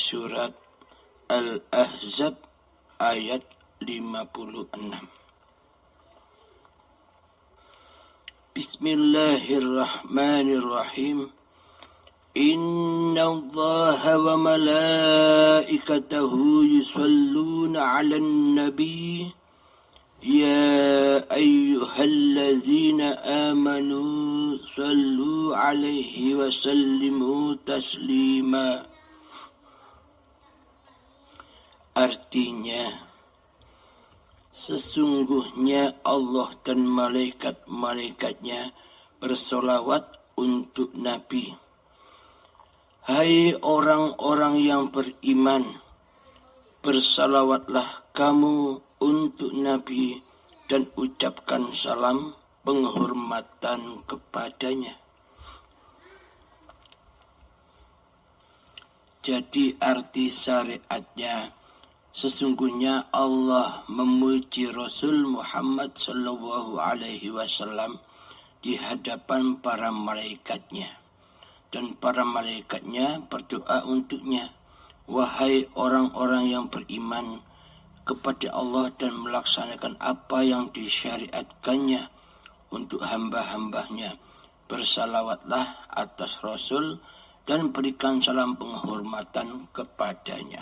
Surat Al-Ahzab ayat 56. Bismillahirrahmanirrahim. Inna Allaha wa malaikatahu yusalluna 'alan nabi ya ayyuhalladzina amanu sallu 'alaihi wa sallimu taslima. Artinya, sesungguhnya Allah dan malaikat-malaikatnya bersolawat untuk Nabi. Hai orang-orang yang beriman, bersalawatlah kamu untuk Nabi dan ucapkan salam penghormatan kepadanya. Jadi arti syariatnya, sesungguhnya Allah memuji Rasul Muhammad sallallahu alaihi wasallam di hadapan para malaikatnya. Dan para malaikatnya berdoa untuknya. Wahai orang-orang yang beriman kepada Allah dan melaksanakan apa yang disyariatkannya untuk hamba-hambanya, bersalawatlah atas Rasul dan berikan salam penghormatan kepadanya.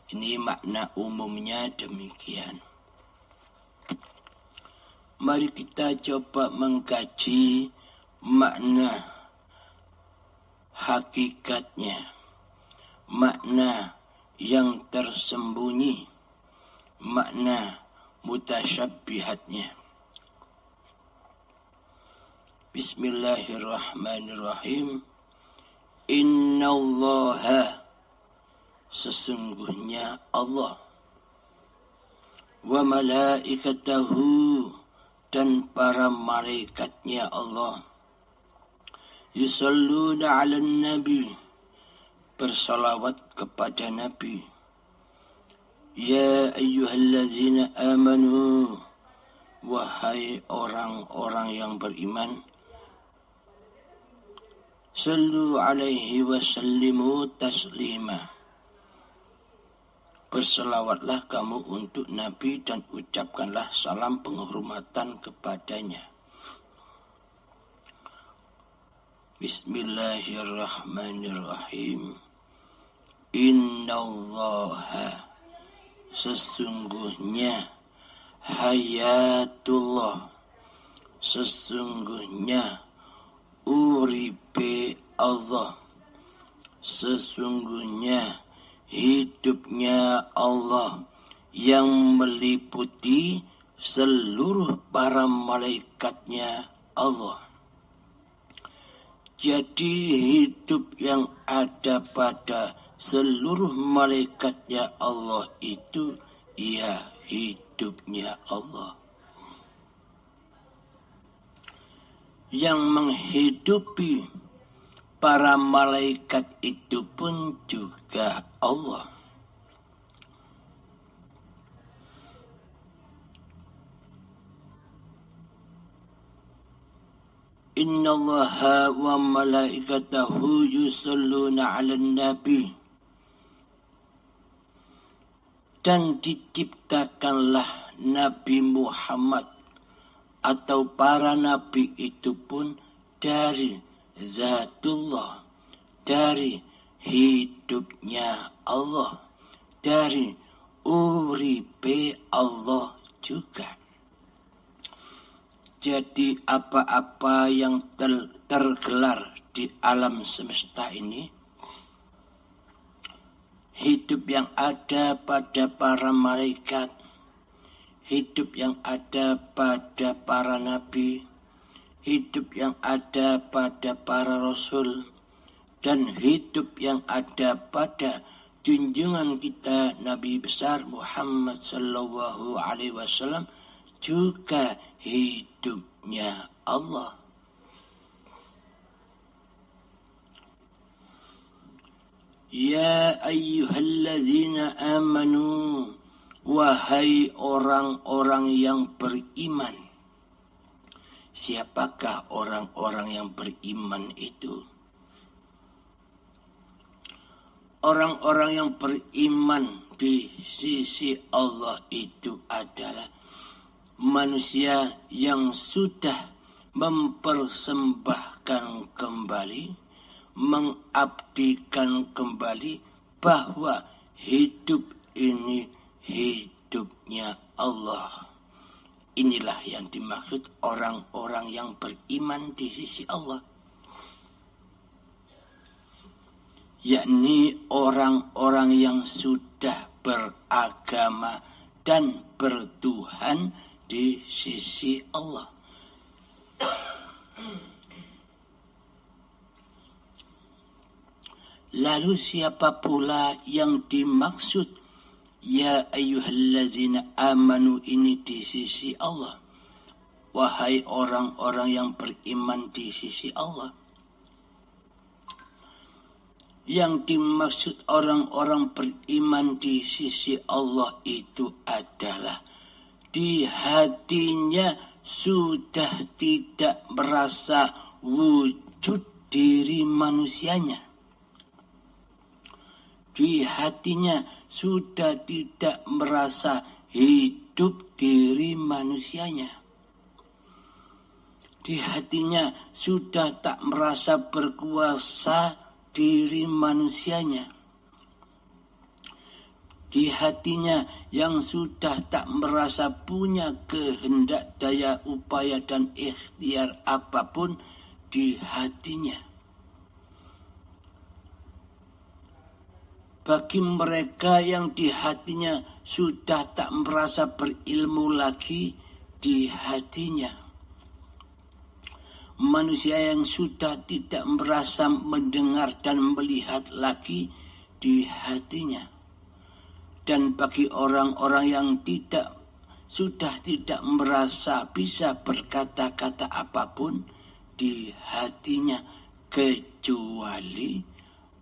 Ini makna umumnya demikian. Mari kita coba mengkaji makna hakikatnya, makna yang tersembunyi, makna mutasyabbihatnya. Bismillahirrahmanirrahim. Innallaha, sesungguhnya Allah, wa malaikatahu, dan para malaikatnya Allah, yusalluna 'alan nabi, bersalawat kepada Nabi. Ya ayyuhalladzina amanu, wahai orang-orang yang beriman, sallu 'alaihi wa sallimu taslima, berselawatlah kamu untuk Nabi dan ucapkanlah salam penghormatan kepadanya. Bismillahirrahmanirrahim. Innallaha, sesungguhnya, hayatullah, sesungguhnya uripe Allah, sesungguhnya hidupnya Allah yang meliputi seluruh para malaikatnya Allah. Jadi hidup yang ada pada seluruh malaikatnya Allah itu ya hidupnya Allah. Yang menghidupi para malaikat itu pun juga Allah. Innallaha wa malaikatahu yusalluna 'alan nabi. Dan diciptakanlah Nabi Muhammad atau para nabi itu pun dari Zatullah, dari hidupnya Allah, dari uripe Allah juga. Jadi apa-apa yang tergelar di alam semesta ini, hidup yang ada pada para malaikat, hidup yang ada pada para nabi, hidup yang ada pada para rasul, dan hidup yang ada pada junjungan kita Nabi besar Muhammad sallallahu alaihi wasallam juga hidupnya Allah. Ya ayyuhalladzina amanu, wahai orang-orang yang beriman. Siapakah orang-orang yang beriman itu? orang-orang yang beriman di sisi Allah itu adalah manusia yang sudah mempersembahkan kembali, mengabdikan kembali bahwa hidup ini hidupnya Allah. Inilah yang dimaksud orang-orang yang beriman di sisi Allah. Yakni orang-orang yang sudah beragama dan bertuhan di sisi Allah. Lalu siapa pula yang dimaksud ya ayyuhalladzina amanu ini di sisi Allah? Wahai orang-orang yang beriman di sisi Allah. Yang dimaksud orang-orang beriman di sisi Allah itu adalah di hatinya sudah tidak merasa wujud diri manusianya. Di hatinya sudah tidak merasa hidup diri manusianya. Di hatinya sudah tak merasa berkuasa diri manusianya. Di hatinya yang sudah tak merasa punya kehendak, daya, upaya dan ikhtiar apapun di hatinya. Bagi mereka yang di hatinya sudah tak merasa berilmu lagi di hatinya. Manusia yang sudah tidak merasa mendengar dan melihat lagi di hatinya. Dan bagi orang-orang yang sudah tidak merasa bisa berkata-kata apapun di hatinya kecuali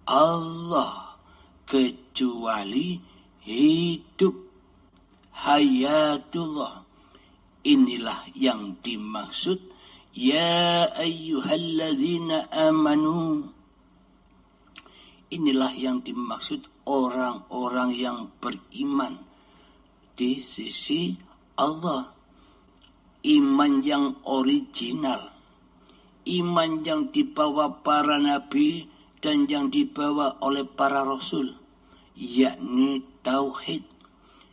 Allah, kecuali hidup hayatullah. Inilah yang dimaksud ya ayyuhalladzina amanu. Inilah yang dimaksud orang-orang yang beriman di sisi Allah. Iman yang original, iman yang dibawa para nabi dan yang dibawa oleh para rasul, yakni tauhid,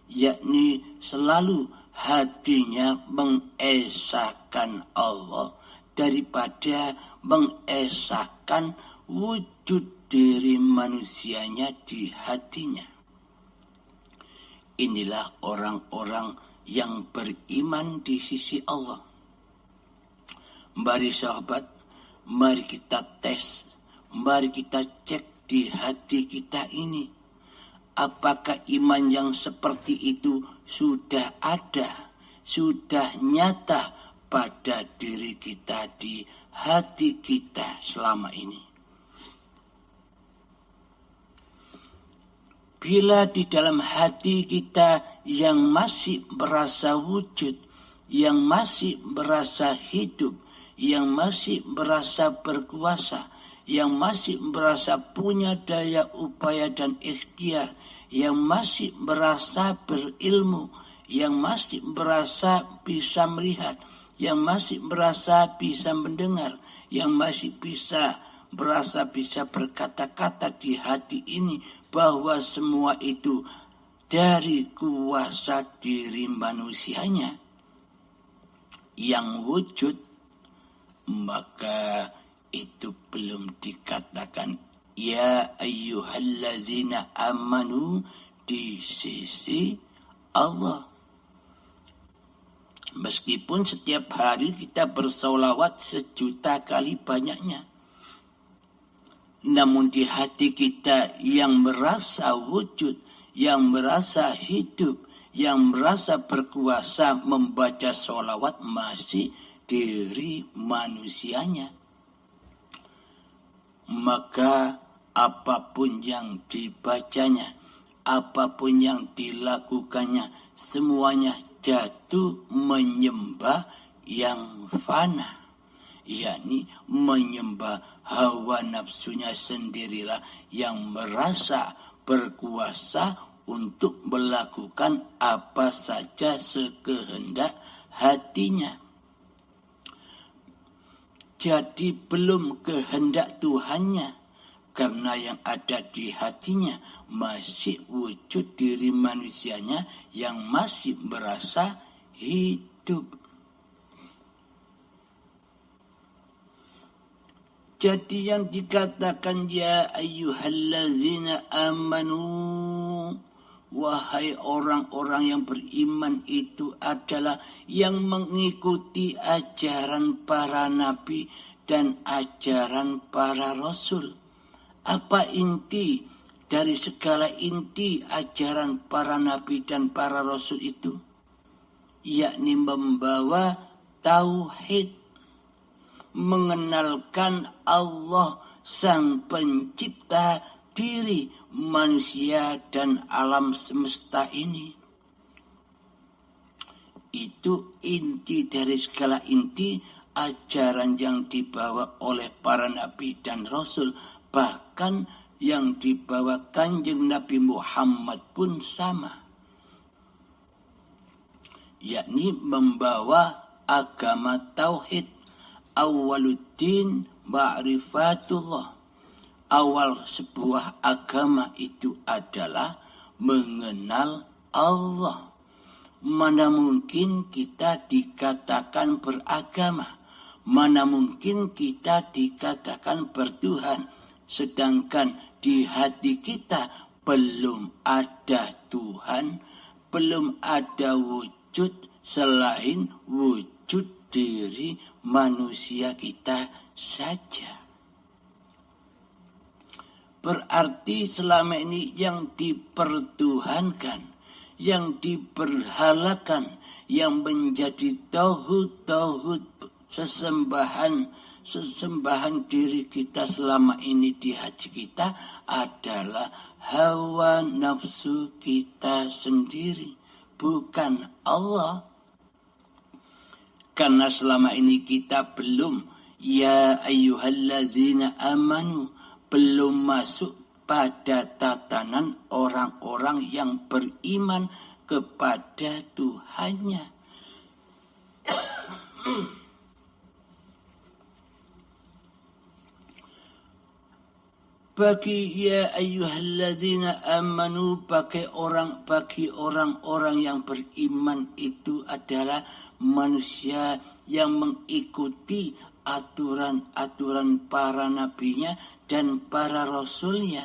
yakni selalu hatinya mengesahkan Allah daripada mengesahkan wujud diri manusianya di hatinya. Inilah orang-orang yang beriman di sisi Allah. Mari sahabat, mari kita tes, mari kita cek di hati kita ini. Apakah iman yang seperti itu sudah ada, sudah nyata pada diri kita, di hati kita selama ini? Bila di dalam hati kita yang masih merasa wujud, yang masih merasa hidup, yang masih merasa berkuasa, yang masih merasa punya daya upaya dan ikhtiar, yang masih merasa berilmu, yang masih merasa bisa melihat, yang masih merasa bisa mendengar, yang masih merasa bisa berkata-kata di hati ini, bahwa semua itu dari kuasa diri manusianya yang wujud, maka itu belum dikatakan ya ayyuhalladzina amanu di sisi Allah. Meskipun setiap hari kita bersolawat 1.000.000 kali banyaknya, namun di hati kita yang merasa wujud, yang merasa hidup, yang merasa berkuasa membaca sholawat masih diri manusianya. Maka apapun yang dibacanya, apapun yang dilakukannya, semuanya jatuh menyembah yang fana, yakni menyembah hawa nafsunya sendirilah yang merasa berkuasa untuk melakukan apa saja sekehendak hatinya. Jadi belum kehendak Tuhannya, karena yang ada di hatinya masih wujud diri manusianya yang masih merasa hidup. Jadi yang dikatakan ya ayyuhalladzina amanu, wahai orang-orang yang beriman, itu adalah yang mengikuti ajaran para nabi dan ajaran para rasul. Apa inti dari segala inti ajaran para nabi dan para rasul itu? Yakni membawa tauhid, mengenalkan Allah sang pencipta diri manusia dan alam semesta ini. Itu inti dari segala inti ajaran yang dibawa oleh para nabi dan rasul. Bahkan yang dibawa Kanjeng Nabi Muhammad pun sama, yakni membawa agama tauhid. Awaluddin ma'rifatullah. Awal sebuah agama itu adalah mengenal Allah. Mana mungkin kita dikatakan beragama, mana mungkin kita dikatakan bertuhan, sedangkan di hati kita belum ada Tuhan, belum ada wujud selain wujud diri manusia kita saja. Berarti selama ini yang dipertuhankan, yang diberhalakan, yang menjadi tauhid sesembahan diri kita selama ini di hati kita adalah hawa nafsu kita sendiri, bukan Allah. Karena selama ini kita belum ya ayyuhallazina amanu, belum masuk pada tatanan orang-orang yang beriman kepada Tuhannya. Bagi ya ayyuhalladzina amanu, bagi orang-orang yang beriman itu adalah manusia yang mengikuti aturan-aturan para nabinya dan para rasulnya,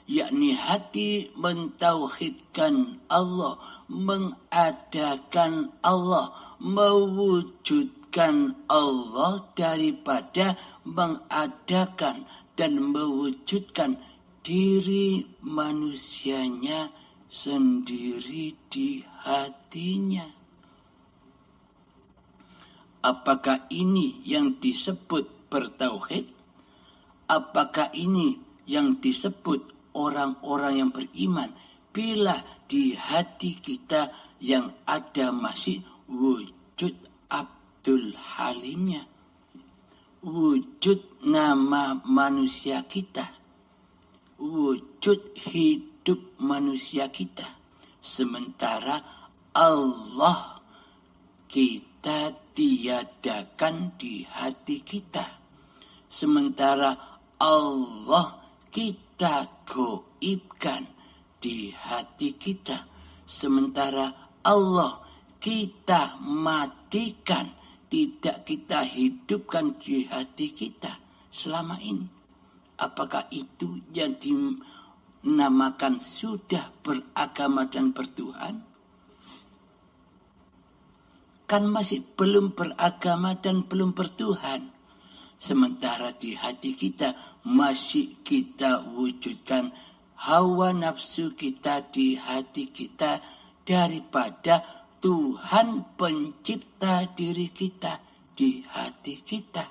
yakni hati mentauhidkan Allah, mengadakan Allah, mewujudkan Allah daripada mengadakan dan mewujudkan diri manusianya sendiri di hatinya. Apakah ini yang disebut bertauhid? Apakah ini yang disebut orang-orang yang beriman? Bila di hati kita yang ada masih wujud Abdul Halimnya, wujud nama manusia kita, wujud hidup manusia kita, sementara Allah kita tiadakan di hati kita, sementara Allah kita goibkan di hati kita, sementara Allah kita matikan, tidak kita hidupkan di hati kita selama ini. Apakah itu yang dinamakan sudah beragama dan bertuhan? Kan masih belum beragama dan belum bertuhan. Sementara di hati kita masih kita wujudkan hawa nafsu kita di hati kita daripada Tuhan pencipta diri kita di hati kita.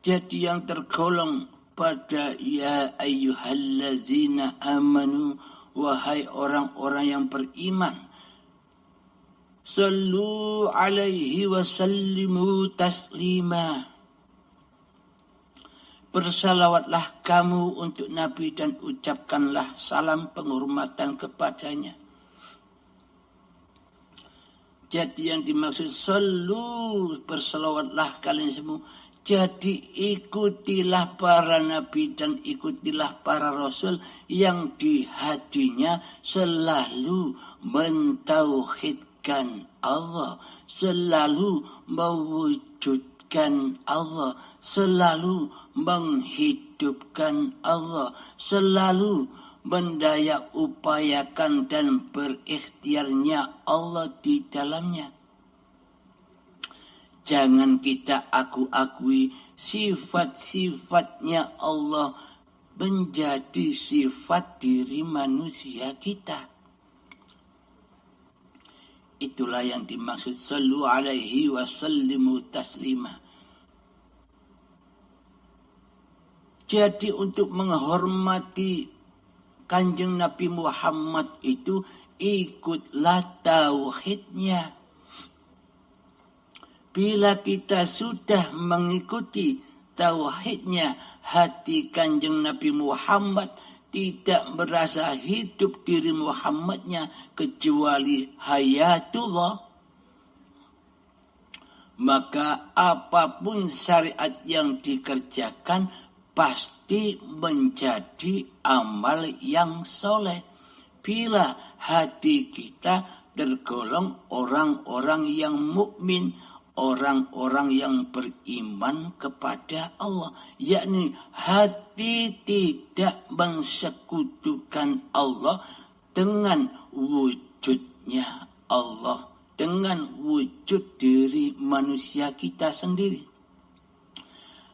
Jadi yang tergolong pada ya ayyuhalladzina amanu, wahai orang-orang yang beriman, Sallu alaihi wa sallimu taslima. Bersalawatlah kamu untuk Nabi dan ucapkanlah salam penghormatan kepadanya. Jadi yang dimaksud sallu, bersalawatlah kalian semua. Jadi ikutilah para nabi dan ikutilah para rasul yang di hatinya selalu mentauhidkan Allah, selalu mewujudkan Allah, selalu menghidupkan Allah, selalu mendaya upayakan dan berikhtiarnya Allah di dalamnya. Jangan kita akui sifat-sifatnya Allah menjadi sifat diri manusia kita. Itulah yang dimaksud sallu alaihi wa sallimu taslima. Jadi untuk menghormati Kanjeng Nabi Muhammad itu ikutlah tauhidnya. Bila kita sudah mengikuti tauhidnya, hati Kanjeng Nabi Muhammad tidak merasa hidup diri Muhammadnya kecuali hayatullah. Maka apapun syariat yang dikerjakan pasti menjadi amal yang soleh. Bila hati kita tergolong orang-orang yang mukmin, orang-orang yang beriman kepada Allah, yakni hati tidak mensekutukan Allah dengan wujudnya Allah, dengan wujud diri manusia kita sendiri.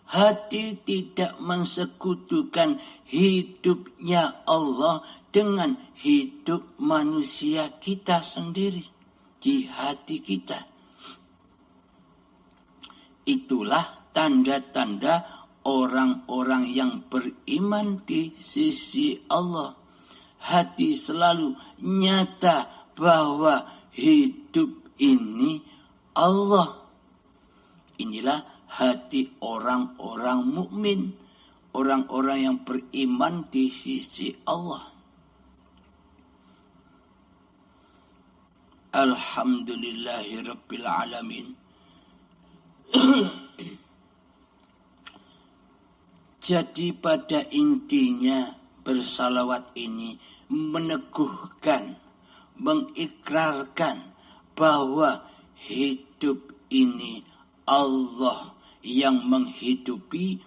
Hati tidak mensekutukan hidupnya Allah dengan hidup manusia kita sendiri di hati kita. Itulah tanda-tanda orang-orang yang beriman di sisi Allah. Hati selalu nyata bahwa hidup ini Allah. Inilah hati orang-orang mukmin, orang-orang yang beriman di sisi Allah. Alhamdulillahirabbil alamin. Jadi pada intinya bersalawat ini meneguhkan, mengikrarkan bahwa hidup ini Allah yang menghidupi,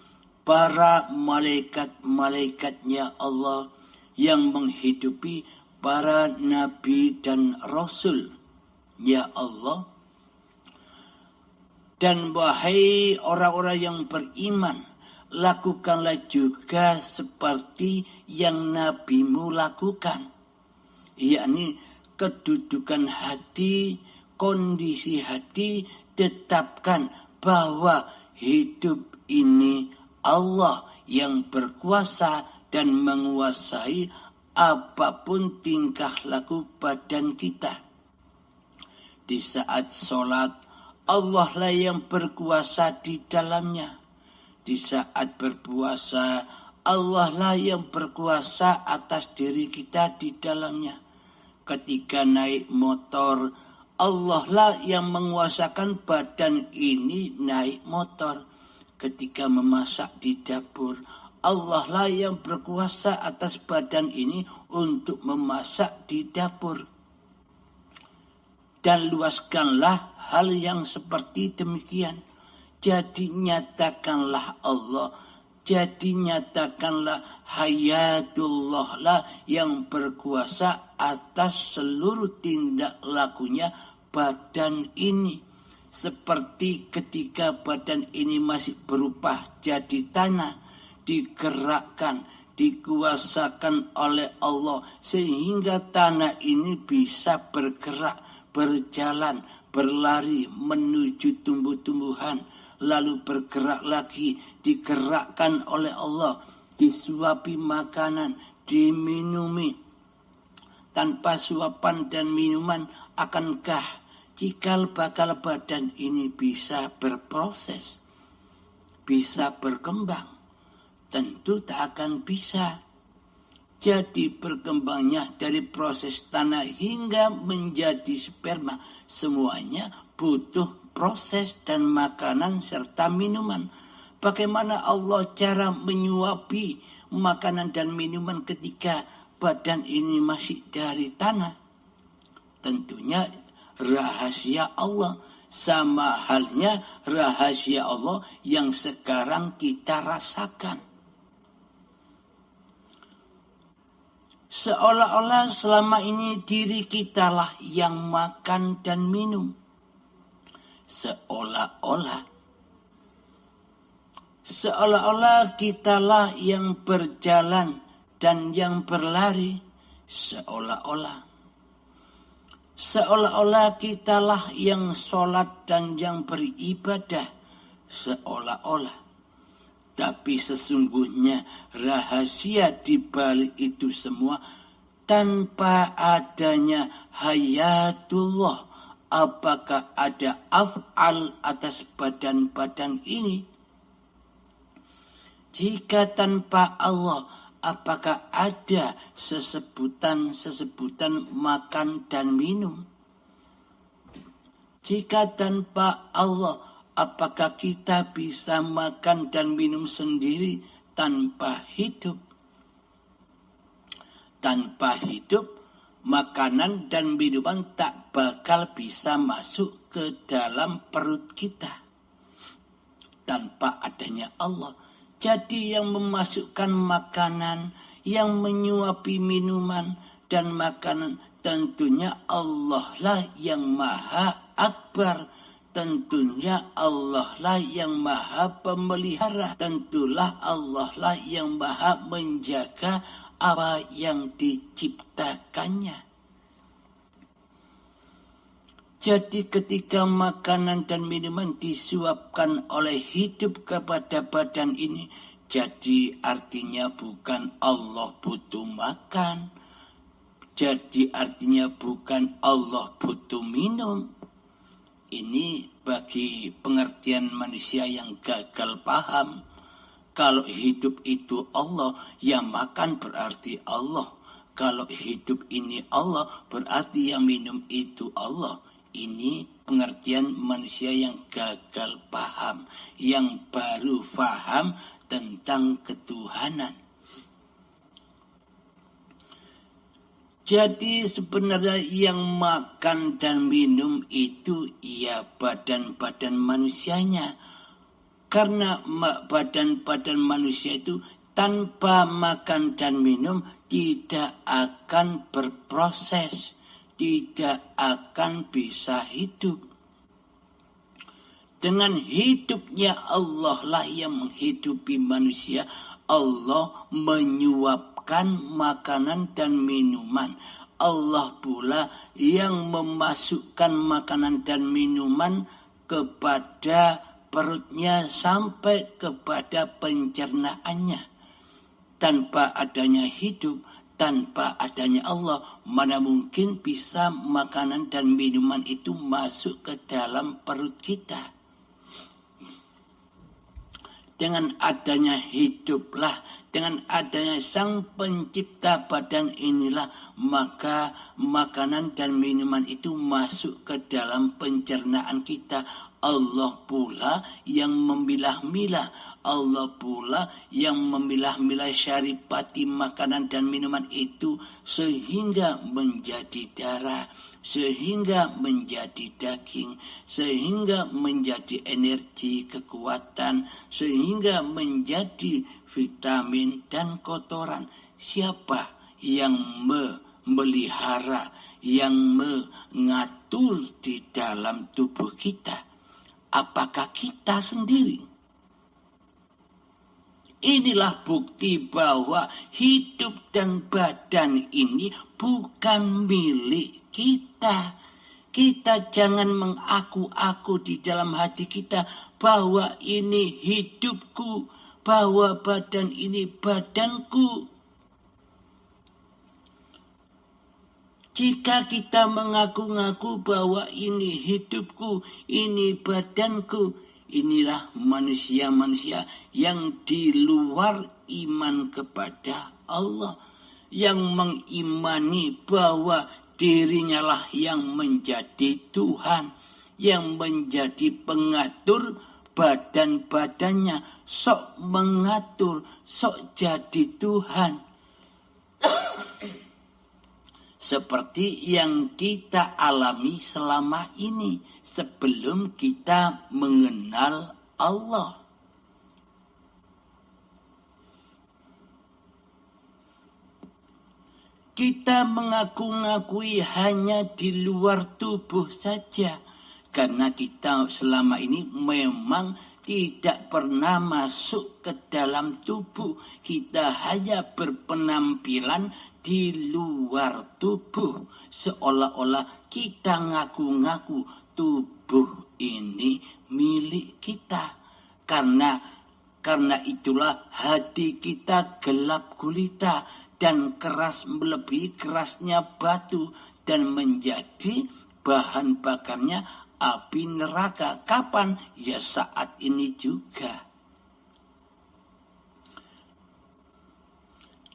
para malaikat-malaikatnya Allah yang menghidupi, para nabi dan rasul ya Allah. Dan wahai orang-orang yang beriman, lakukanlah juga seperti yang nabimu lakukan, yakni kedudukan hati, kondisi hati, tetapkan bahwa hidup ini Allah yang berkuasa dan menguasai apapun tingkah laku badan kita. Di saat sholat, Allah lah yang berkuasa di dalamnya. Di saat berpuasa, Allah lah yang berkuasa atas diri kita di dalamnya. Ketika naik motor, Allah lah yang menguasakan badan ini naik motor. Ketika memasak di dapur, Allah lah yang berkuasa atas badan ini untuk memasak di dapur. Dan luaskanlah hal yang seperti demikian. Jadi nyatakanlah Allah, jadi nyatakanlah hayatullah lah yang berkuasa atas seluruh tindak lakunya badan ini. Seperti ketika badan ini masih berupa jadi tanah, digerakkan, dikuasakan oleh Allah sehingga tanah ini bisa bergerak, berjalan, berlari menuju tumbuh-tumbuhan, lalu bergerak lagi, digerakkan oleh Allah, disuapi makanan, diminumi. Tanpa suapan dan minuman, akankah cikal bakal badan ini bisa berproses, bisa berkembang, tentu tak akan bisa. Jadi berkembangnya dari proses tanah hingga menjadi sperma, semuanya butuh proses dan makanan serta minuman. Bagaimana Allah cara menyuapi makanan dan minuman ketika badan ini masih dari tanah? Tentunya rahasia Allah, sama halnya rahasia Allah yang sekarang kita rasakan. Seolah-olah selama ini diri kitalah yang makan dan minum. Seolah-olah kitalah yang berjalan dan yang berlari. Seolah-olah kitalah yang sholat dan yang beribadah. Seolah-olah. Tapi sesungguhnya rahasia di balik itu semua, tanpa adanya hayatullah, apakah ada af'al atas badan-badan ini? Jika tanpa Allah, apakah ada sesebutan makan dan minum? Jika tanpa Allah, apakah kita bisa makan dan minum sendiri tanpa hidup? Tanpa hidup, makanan dan minuman tak bakal bisa masuk ke dalam perut kita. Tanpa adanya Allah. Jadi yang memasukkan makanan, yang menyuapi minuman dan makanan, tentunya Allah lah yang Maha Akbar. Tentunya Allah lah yang Maha Pemelihara. Tentulah Allah lah yang Maha menjaga apa yang diciptakannya. Jadi ketika makanan dan minuman disuapkan oleh hidup kepada badan ini, jadi artinya bukan Allah butuh makan. Jadi artinya bukan Allah butuh minum. Ini bagi pengertian manusia yang gagal paham. Kalau hidup itu Allah, ya makan berarti Allah. Kalau hidup ini Allah, berarti yang minum itu Allah. Ini pengertian manusia yang gagal paham, yang baru paham tentang ketuhanan. Jadi sebenarnya yang makan dan minum itu ya badan-badan manusianya. Karena badan-badan manusia itu tanpa makan dan minum tidak akan berproses, tidak akan bisa hidup. Dengan hidupnya Allah lah yang menghidupi manusia. Allah menyuapkan makanan dan minuman. Allah pula yang memasukkan makanan dan minuman kepada perutnya sampai kepada pencernaannya. Tanpa adanya hidup, tanpa adanya Allah, mana mungkin bisa makanan dan minuman itu masuk ke dalam perut kita. Dengan adanya hiduplah, dengan adanya sang pencipta badan inilah, maka makanan dan minuman itu masuk ke dalam pencernaan kita. Allah pula yang memilah-milah. Allah pula yang memilah-milah syaripati makanan dan minuman itu sehingga menjadi darah, sehingga menjadi daging, sehingga menjadi energi kekuatan, sehingga menjadi vitamin dan kotoran. Siapa yang memelihara, yang mengatur di dalam tubuh kita? Apakah kita sendiri? Inilah bukti bahwa hidup dan badan ini bukan milik kita. Kita jangan mengaku-aku di dalam hati kita bahwa ini hidupku, bahwa badan ini badanku. Jika kita mengaku-ngaku bahwa ini hidupku, ini badanku, inilah manusia-manusia yang di luar iman kepada Allah, yang mengimani bahwa dirinya lah yang menjadi Tuhan, yang menjadi pengatur badan-badannya, sok mengatur, sok jadi Tuhan. Seperti yang kita alami selama ini sebelum kita mengenal Allah. Kita mengaku-ngakui hanya di luar tubuh saja, karena kita selama ini memang tidak pernah masuk ke dalam tubuh. Kita hanya berpenampilan di luar tubuh, seolah-olah kita ngaku-ngaku tubuh ini milik kita. Karena itulah hati kita gelap gulita dan keras melebihi kerasnya batu dan menjadi bahan bakarnya api neraka. Kapan? Ya saat ini juga.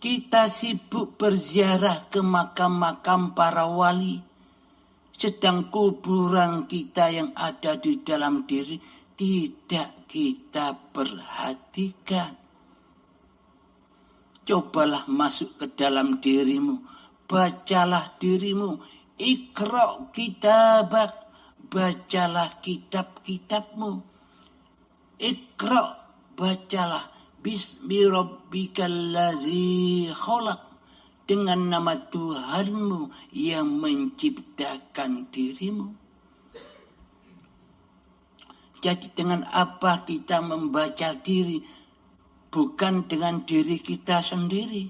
Kita sibuk berziarah ke makam-makam para wali, sedang kuburan kita yang ada di dalam diri tidak kita perhatikan. Cobalah masuk ke dalam dirimu, bacalah dirimu, Iqra' kitabak, bacalah kitab-kitabmu. Iqra', bacalah, bismi rabbikal ladzi khalaq, dengan nama Tuhanmu yang menciptakan dirimu. Jadi dengan apa kita membaca diri? Bukan dengan diri kita sendiri.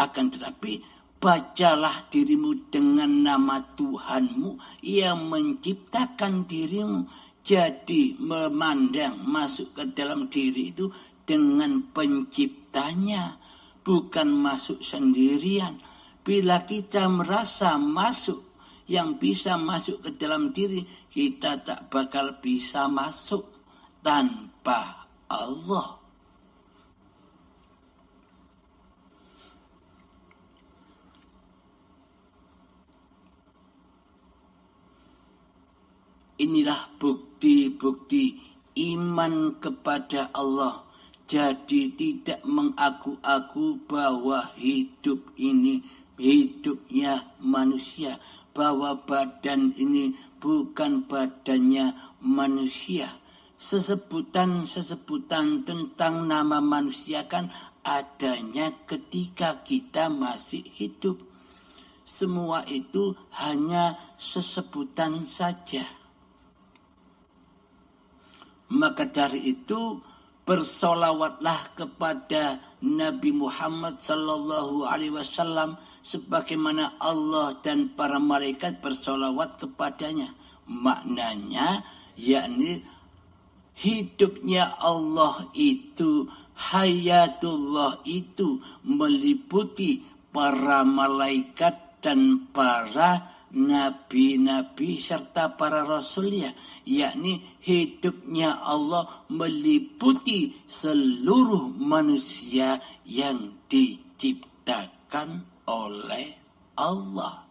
Akan tetapi bacalah dirimu dengan nama Tuhanmu yang menciptakan dirimu. Jadi memandang masuk ke dalam diri itu dengan penciptanya, bukan masuk sendirian. Bila kita merasa masuk, yang bisa masuk ke dalam diri, kita tak bakal bisa masuk tanpa Allah. Inilah bukti-bukti iman kepada Allah. Jadi tidak mengaku-aku bahwa hidup ini hidupnya manusia, bahwa badan ini bukan badannya manusia. Sesebutan tentang nama manusia kan adanya ketika kita masih hidup. Semua itu hanya sesebutan saja. Maka dari itu bersolawatlah kepada Nabi Muhammad sallallahu alaihi wasallam sebagaimana Allah dan para malaikat bersolawat kepadanya. Maknanya yakni hidupnya Allah itu, hayatullah itu meliputi para malaikat dan para nabi-nabi serta para rasulnya, yakni hidupnya Allah meliputi seluruh manusia yang diciptakan oleh Allah.